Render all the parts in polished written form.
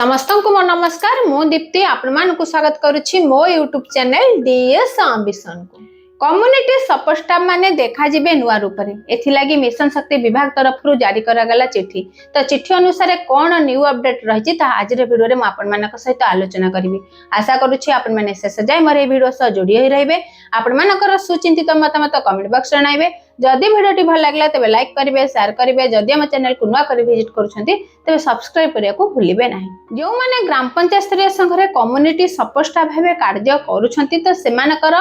समस्त को मो नमस्कार मु दीप्ति आपण को स्वागत करुछि मो यूट्यूब चैनल डीएस आंबिशन को। कम्युनिटी सपोर्ट स्टाफ माने देखा जिबे नुआ रूप रे एथिलागी मिशन शक्ति विभाग तरफ जारी करा गला चिट्ठी। तो चिट्ठी अनुसार कौन न्यू अपडेट रही आज वीडियो रे आपण मानक सहित आलोचना करिवि। आशा करुछि आपण माने शेष जाय मोर वीडियो सह जोड़ी होई रहबे। आपण मानकर सुचिंतित मतामत कमेंट बॉक्स रे जणाइबे। जदि वीडियो भल लागला तबे लाइक करिवे, शेयर करिवे। जदि हम चैनल को नुआ कर विजिट करूछंती तबे सब्सक्राइब करिया को भूलिबे नाही। जो माने ग्राम पंचायत स्तरीय संघ रे कम्युनिटी सपोर्ट स्टाफ भाबे कार्य करूछंती तो सेमानकर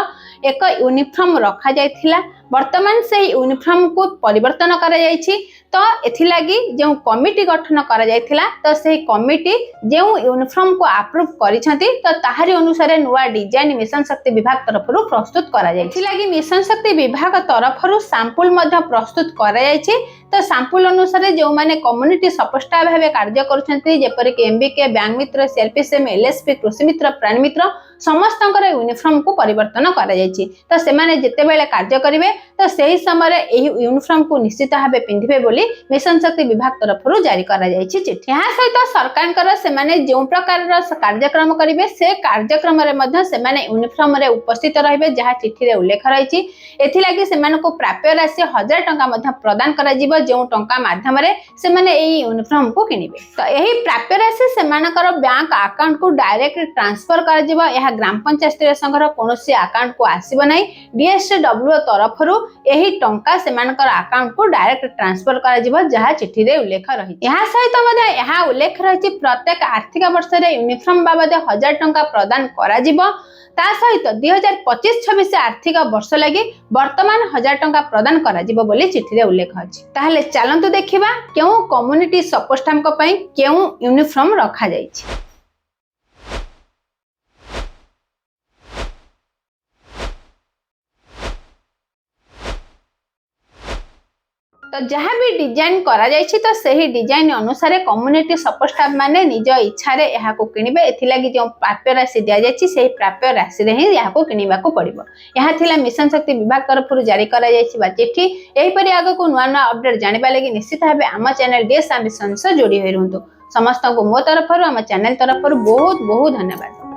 एक यूनिफॉर्म रखा जायथिला। वर्तमान से यूनिफॉर्म को परिवर्तन करा जायछि। तो एथिलागी जो कमिटी गठन करा जायथिला तो से कमिटी जो यूनिफॉर्म को अप्रूव करिसंती तो ताहारी अनुसार नुआ डिजाइन मिशन शक्ति विभाग तरफरु प्रस्तुत करा जायछि। एथिलागी मिशन शक्ति विभाग तरफरु सैंपल मध्य प्रस्तुत करा जायछि। तो सैंपल अनुसार जो माने कम्युनिटी सपोर्ट स्टाफ भाबे कार्य करूछंती जेपरि के एमबीके, बैंक मित्र, सीआरपीएम, एलएसपी, कृषि मित्र, प्राणी मित्र समस्तंकर यूनिफॉर्म को परिवर्तन करा जायछि। तो से माने जेते बेले कार्य करिवे तो सही समय एही यूनिफॉर्म को निश्चित भाबे पिंधिबे बोली मिशन शक्ति विभाग तरफरु जारी करा जायछि चिट्ठी। यहाँ सहित सरकारकर से माने जो प्रकार कार्यक्रम करिवे से कार्यक्रम रे मध्य से माने यूनिफॉर्म रे उपस्थित रहिबे जहाँ चिट्ठी रे उल्लेख रहिछि। एथिलागी से मानको प्राप्य राशि 1000 टंका मध्य प्रदान करा जिवो जो टंका माध्यम रे से माने एही यूनिफॉर्म को किनिबे। तो एही प्राप्य राशि से मानकर बैंक अकाउंट को डायरेक्ट ट्रांसफर करा जिवो। यह ग्राम पंचायत स्तरीय संघर कोनोसी अकाउंट को आसीबो नै। डीएसडब्ल्यू तरफरु एही टंका से मानकर अकाउंट को डायरेक्ट ट्रांसफर करा जिवो जहाँ चिट्ठी रे उल्लेख रही। यहाँ सहित मध्य यहाँ उल्लेख रही प्रत्येक आर्थिक वर्ष रे यूनिफॉर्म बाबद 1000 टंका प्रदान करा जिवो। ता सहित 2025-26 आर्थिक वर्ष लगी वर्तमान 1000 टंका प्रदान करा जिवो बोली चिट्ठी रे उल्लेख अछि। ताहले चलंतु देखिबा केउ कम्युनिटी सपोर्ट स्टाफ को पई केउ यूनिफॉर्म रखा जायछि। तो जहाँ भी डिजाइन करा जायछि तो सही डिजाइन अनुसार कम्युनिटी सपोर्ट स्टाफ माने निज इच्छा रे यहा को किनिबे। एथिलागी जो प्राप्य राशि दिया जायछि सेही प्राप्य राशि रे ही यहा को किनिबा को पड़िबो। यहा थिला मिशन शक्ति विभाग तरफ जारी करा जायछि बा चिट्ठी। एही परि आगे को नुआ नुआ अपडेट जानिबा लागि निश्चित भाबे हम चैनल डीएस आंबिशन से जोड़ी होई रहंतु। समस्त को मो तरफ आम चैनल तरफ बहुत बहुत धन्यवाद।